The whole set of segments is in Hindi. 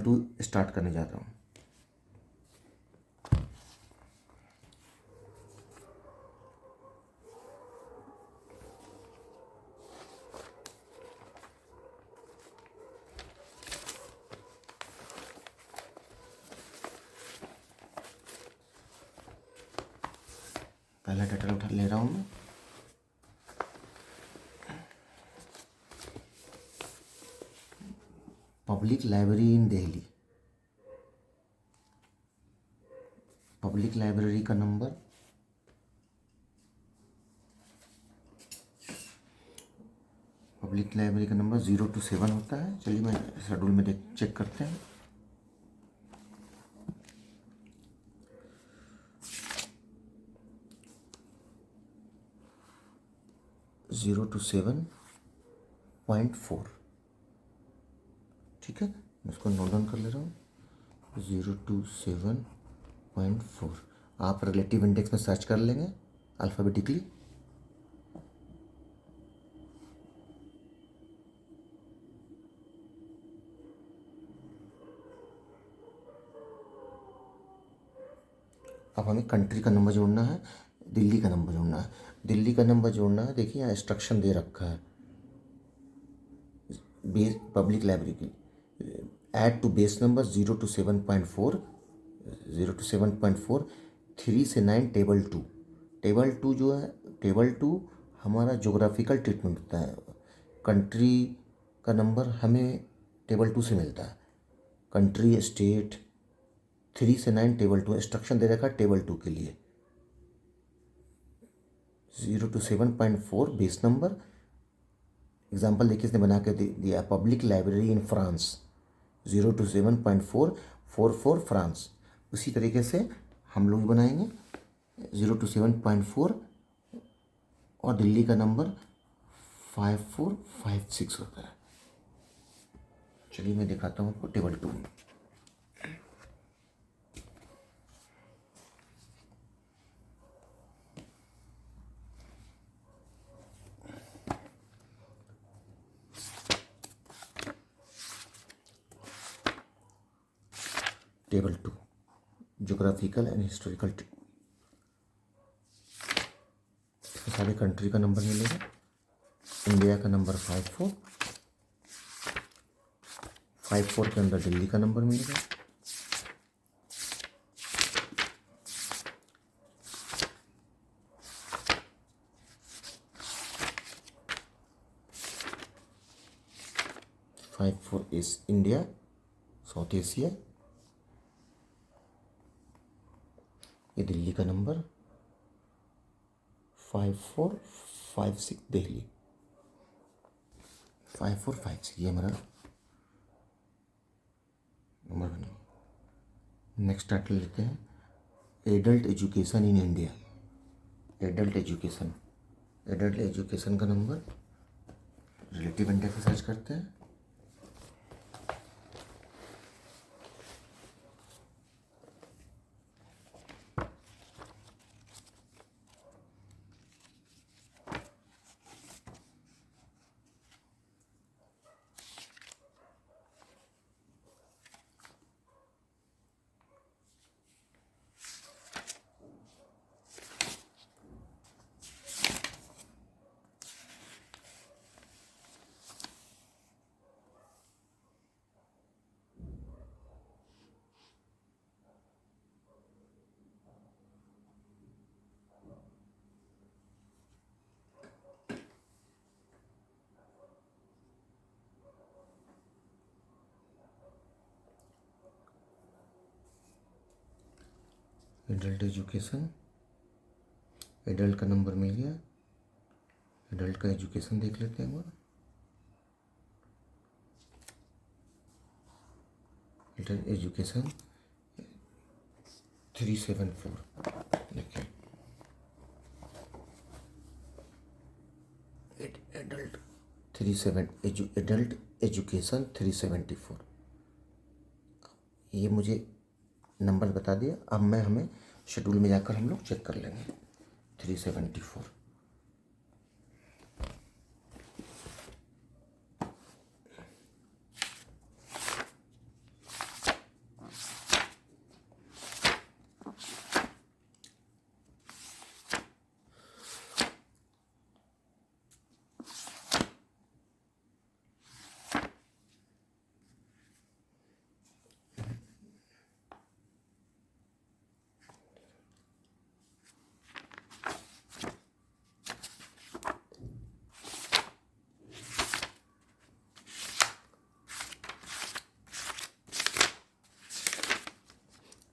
टू स्टार्ट करने जा रहा हूँ। पहला टाइटल उठा ले रहा हूँ मैं। Public library in Delhi. Public library का नंबर पब्लिक लाइब्रेरी का नंबर 0 to 7 होता है। चलिए मैं शेड्यूल में चेक करते हैं। Zero to 7.4। ठीक है, मैं इसको नोट डाउन कर ले रहा हूँ। 0 to 7.4। आप रिलेटिव इंडेक्स में सर्च कर लेंगे अल्फ़ाबेटिकली। अब हमें कंट्री का नंबर जोड़ना है, दिल्ली का नंबर जोड़ना है। दिल्ली का नंबर जोड़ना है, देखिए यहाँ इंस्ट्रक्शन दे रखा है बेस पब्लिक लाइब्रेरी की। Add to base number 0 to 7.4, 0 to 7.4, 3 से 9 टेबल 2। टेबल 2 जो है, टेबल 2 हमारा जोग्राफिकल ट्रीटमेंट होता है। कंट्री का नंबर हमें टेबल 2 से मिलता है। कंट्री, स्टेट, 3 से 9 टेबल 2। इंस्ट्रक्शन दे रखा है टेबल 2 के लिए। 0 to 7.4 बेस नंबर। एग्जाम्पल देखिए इसने बना के दिया, public library in France. 0 to 7.4, 44 France. उसी तरीके से हम लोग बनाएंगे 0 to 7.4 और दिल्ली का नंबर 5456 होता है। चलिए मैं दिखाता हूँ आपको टेबल 2 में। Table 2 geographical and historical. सारे कंट्री का नंबर मिलेगा। इंडिया का नंबर 54 के अंदर दिल्ली का नंबर मिलेगा। Five four is India, south Asia. ये दिल्ली का नंबर 5456 दिल्ली। 5456 ये हमारा नंबर बन गया। नेक्स्ट टाइटल लेते हैं, adult education in India. Adult education, adult education का नंबर रिलेटिव इंडेक्स से सर्च करते हैं। एडल्ट एजुकेशन, एडल्ट का नंबर मिल गया। एडल्ट का एजुकेशन देख लेते हैं। एडल्ट एजुकेशन 374 देखिए। एडल्ट 37 एडल्ट एजुकेशन 374 ये मुझे नंबर बता दिया। अब मैं हमें शेड्यूल में जाकर हम लोग चेक कर लेंगे। 374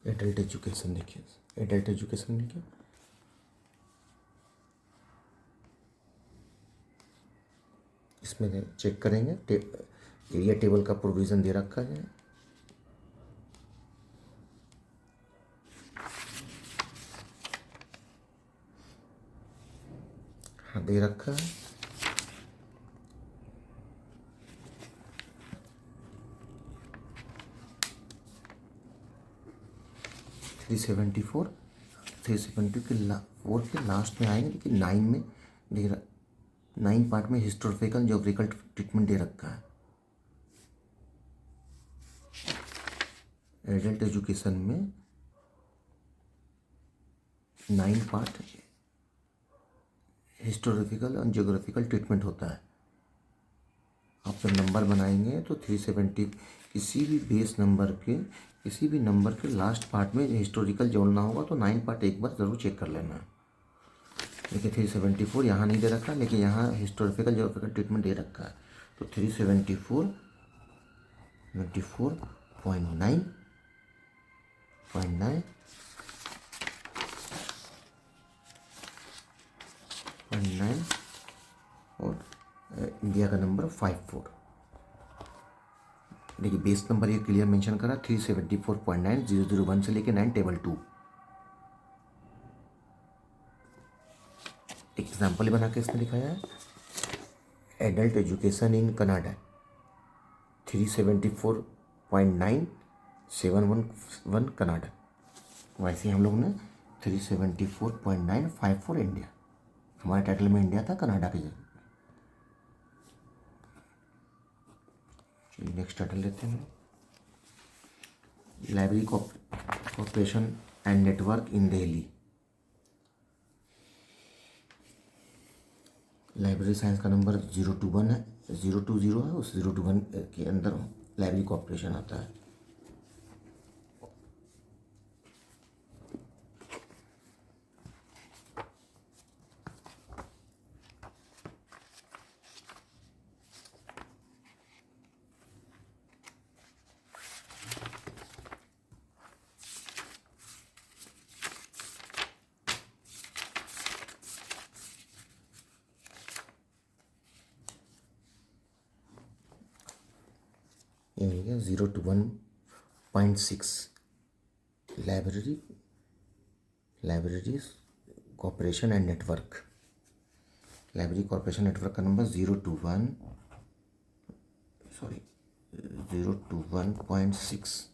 एडल्ट एजुकेशन देखिए, एडल्ट एजुकेशन देखिए, इसमें चेक करेंगे एरिया टेबल का प्रोविज़न दे रखा है। हाँ दे रखा है। थ्री सेवेंटी फोर के लास्ट में आएंगे, लेकिन 9 में दे रहा, 9 पार्ट में हिस्टोरिकल ज्योग्राफिकल ट्रीटमेंट दे रखा है। एडल्ट एजुकेशन में 9 पार्ट हिस्टोरिकल और ज्योग्राफिकल ट्रीटमेंट होता है। आप जब नंबर बनाएंगे तो 370 किसी भी नंबर के लास्ट पार्ट में हिस्टोरिकल जोड़ना होगा, तो 9 पार्ट एक बार ज़रूर चेक कर लेना। देखिए 374 यहाँ नहीं दे रखा, लेकिन यहाँ हिस्टोरिकल ज्योग्राफिकल ट्रीटमेंट दे रखा है। तो 374 24.9 और इंडिया का नंबर 54। देखिए बेस नंबर ये क्लियर मेंशन करा 374.9001 से लेके 9 टेबल 2। एग्जाम्पल बना के इसमें दिखाया है। Adult education in Canada 374.9711 Canada. वैसे ही हम लोग ने 374.954 इंडिया, हमारे टाइटल में इंडिया था, कनाडा की जगह। चलिए नेक्स्ट टाइटल लेते हैं। Library corporation and network in Delhi. Library science का नंबर 021 है, 020 है, उस 021 के अंदर लाइब्रेरी कॉर्पोरेशन आता है। ये हो गया 021.6 library corporation and network. Library corporation network का नंबर 021.6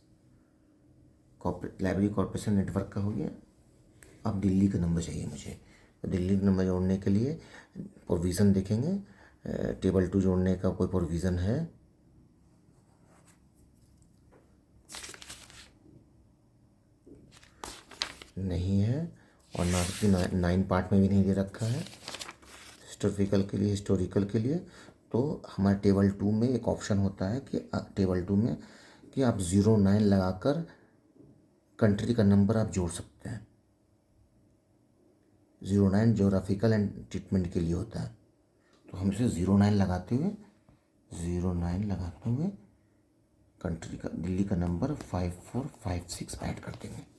लाइब्रेरी कॉर्पोरेशन नेटवर्क का हो गया। अब दिल्ली का नंबर चाहिए मुझे, तो दिल्ली का नंबर जोड़ने के लिए प्रोविज़न देखेंगे। टेबल 2 जोड़ने का कोई प्रोविज़न है? नहीं है, और ना कि 9 पार्ट में भी नहीं दे रखा है हिस्टोरिकल के लिए। तो हमारे टेबल 2 में एक ऑप्शन होता है कि टेबल 2 में कि आप 09 लगाकर कंट्री का नंबर आप जोड़ सकते हैं। 09 ज्योग्राफिकल एंड ट्रीटमेंट के लिए होता है। तो हम इसे 09 लगाते हुए कंट्री का, दिल्ली का नंबर 5456 ऐड कर देंगे।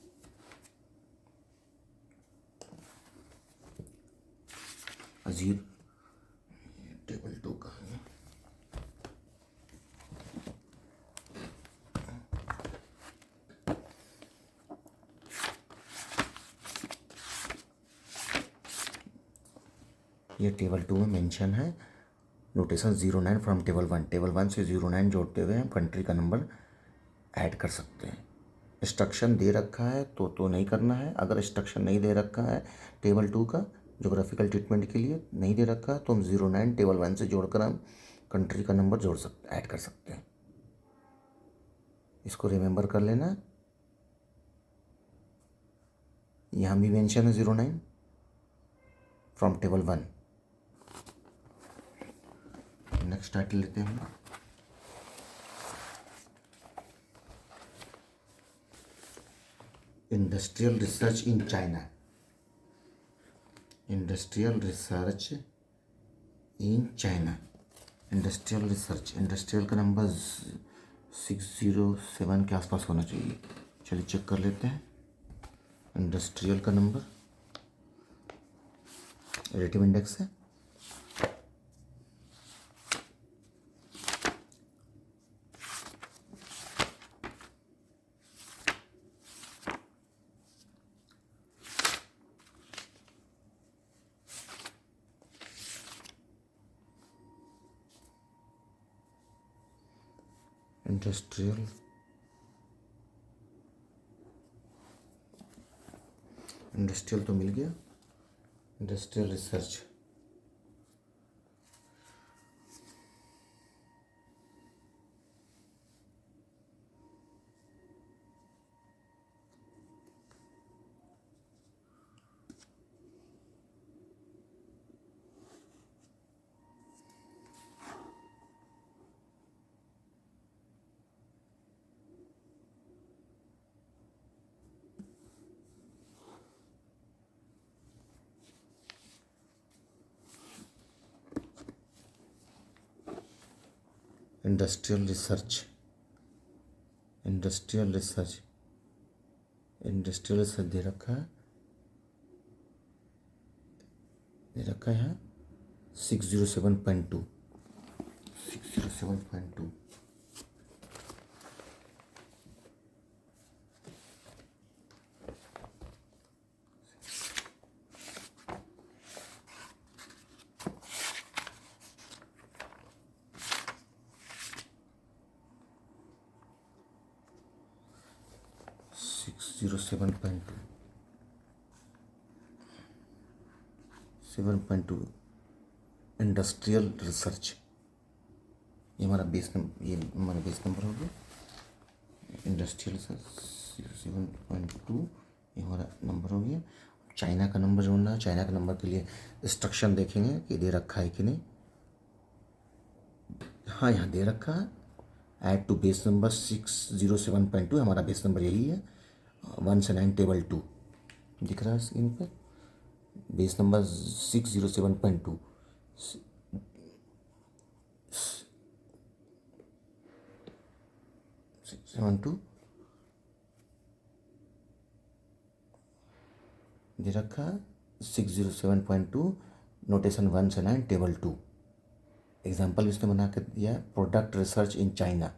अजीब टेबल 2 का है। ये टेबल 2 में मेंशन है नोटेशन 09 फ्रॉम टेबल 1। टेबल 1 से 09 जोड़ते हुए हम कंट्री का नंबर ऐड कर सकते हैं। इंस्ट्रक्शन दे रखा है तो नहीं करना है। अगर इंस्ट्रक्शन नहीं दे रखा है टेबल 2 का ज्योग्राफिकल ट्रीटमेंट के लिए नहीं दे रखा है, तो हम 09 टेबल 1 से जोड़कर हम कंट्री का नंबर ऐड कर सकते हैं। इसको रिमेंबर कर लेना। यहाँ भी मेंशन है 09 फ्रॉम टेबल 1। नेक्स्ट टाइटल लेते हैं हम। Industrial research in China. Industrial research in China. Industrial का नंबर 607 के आसपास होना चाहिए। चलिए चेक कर लेते हैं। इंडस्ट्रियल का नंबर रेटिव इंडेक्स है, इंडस्ट्रियल तो मिल गया। Industrial research, industrial research, industrial research, industrial research दे रखा है, दे रखा है यहाँ 607.2, 607.2। जीरो 7.2 इंडस्ट्रियल रिसर्च, ये हमारा बेस नंबर, ये हमारा बेस नंबर हो गया। इंडस्ट्रियल रिसर्च 7.2 ये हमारा नंबर हो गया। चाइना का नंबर जोड़ना है। चाइना के नंबर के लिए इंस्ट्रक्शन देखेंगे कि दे रखा है कि नहीं। हाँ, यहाँ दे रखा है ऐड टू बेस नंबर 607.2, हमारा बेस नंबर यही है। 1 से 9 टेबल 2 दिख रहा है स्क्रीन पर, बेस नंबर 607.2 672 दे रखा है। 607.2 नोटेशन 1 से 9 टेबल 2। एग्जाम्पल इसने बना के दिया है प्रोडक्ट रिसर्च इन चाइना।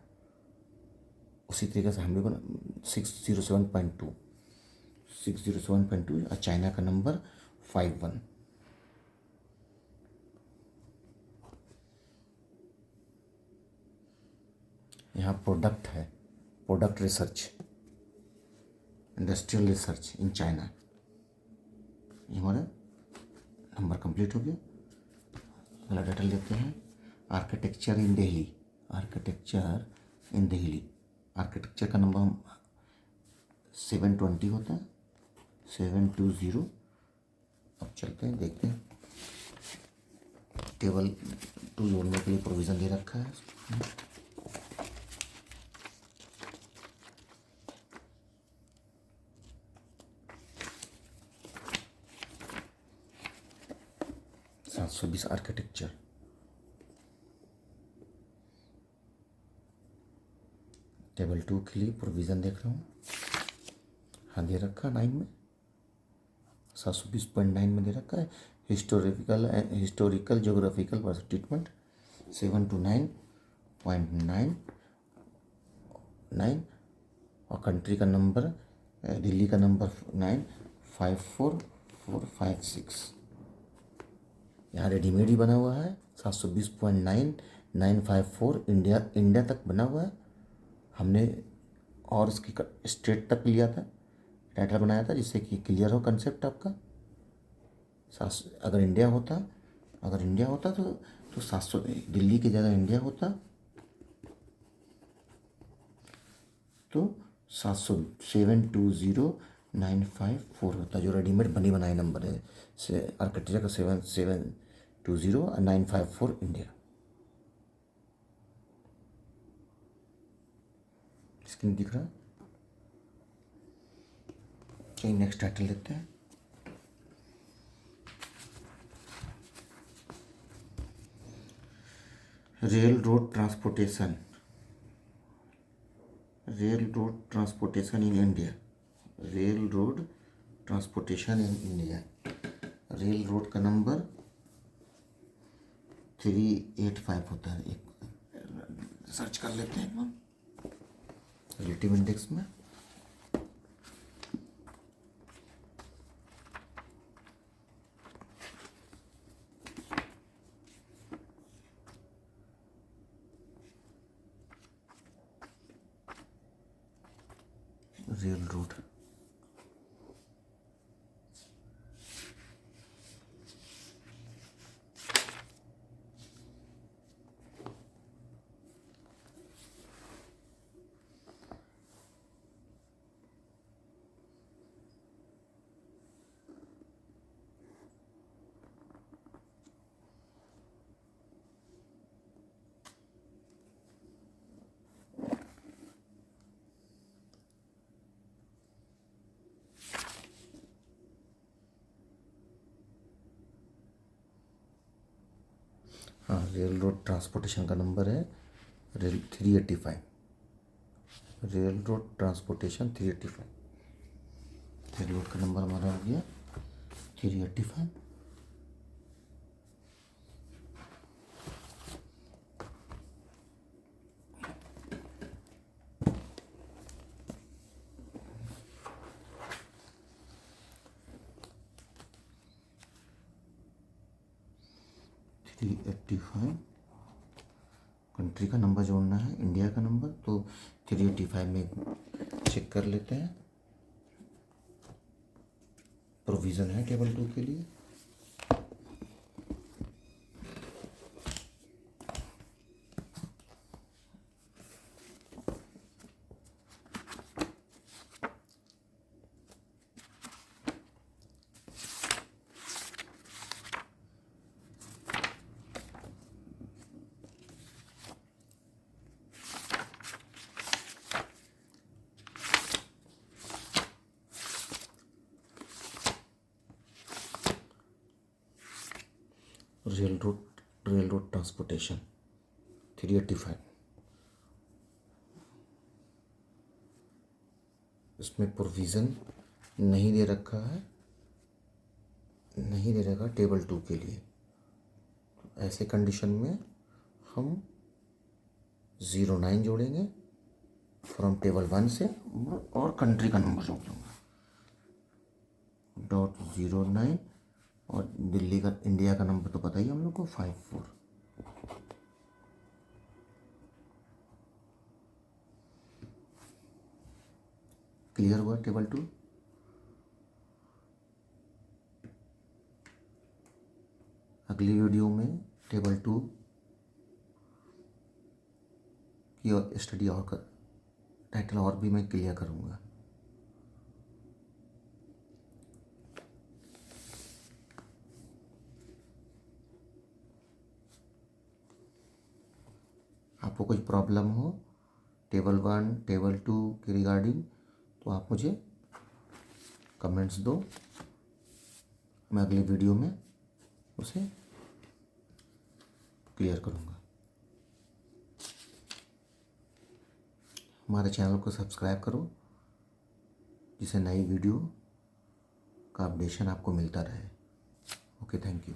उसी तरीके से हम लोग 607.2 और चाइना का नंबर 51। यहाँ प्रोडक्ट है, product research, industrial research in China, ये हमारा नंबर कंप्लीट हो गया। अगला डाटा लेते हैं आर्किटेक्चर इन दिल्ली, आर्किटेक्चर इन दिल्ली। आर्किटेक्चर का नंबर 720 होता है, 720। अब चलते हैं, देखते हैं। टेबल 2 जोड़ने के लिए प्रोविज़न दे रखा है। 720 आर्किटेक्चर, टेबल 2 के लिए प्रोविज़न देख रहा हूँ। हाँ, दे रखा 9 में, 720.9 में दे रखा है। हिस्टोरिकल जोग्राफिकल ट्रीटमेंट 7 to 9.99 और कंट्री का नंबर, दिल्ली का नंबर 954456। यहाँ रेडीमेड ही बना हुआ है 720.9954 इंडिया तक बना हुआ है। हमने और इसकी स्टेट तक लिया था, टाइटल बनाया था, जिससे कि क्लियर हो कंसेप्ट आपका। अगर इंडिया होता तो 700, दिल्ली की जगह इंडिया होता तो 720.954 होता, जो रेडीमेड बनी बनाई नंबर है से आर्किटेक्चर का 720 और 954 इंडिया। स्क्रीन दिख रहा है। चलिए नेक्स्ट टाइटल लेते हैं। Rail road transportation, rail road transportation in India, rail road transportation in India, rail road का नंबर 385 होता है। एक सर्च कर लेते हैं हम रिलेटिव इंडेक्स में। रेल रोड हाँ, रेल रोड ट्रांसपोर्टेशन का नंबर है rail 385, rail road transportation 385। Rail road का नंबर हमारा हो गया 385। कंट्री का नंबर जोड़ना है, इंडिया का नंबर, तो 385 में चेक कर लेते हैं। प्रोविज़न है टेबल 2 के लिए। रेल रोड ट्रांसपोर्टेशन 385, इसमें प्रोविज़न नहीं दे रखा है, नहीं दे रखा टेबल 2 के लिए। तो ऐसे कंडीशन में हम 09 जोड़ेंगे फ्रॉम टेबल 1 से और कंट्री का नंबर जोड़ दूँगा .09 और दिल्ली का, इंडिया का नंबर तो पता ही हम लोग को 54। क्लियर हुआ टेबल 2। अगली वीडियो में टेबल 2 की स्टडी और कर टाइटल और भी मैं क्लियर करूँगा। आपको कोई प्रॉब्लम हो टेबल 1 टेबल 2 के रिगार्डिंग, तो आप मुझे कमेंट्स दो, मैं अगली वीडियो में उसे क्लियर करूँगा। हमारे चैनल को सब्सक्राइब करो, जिससे नई वीडियो का अपडेशन आपको मिलता रहे। Okay, thank you.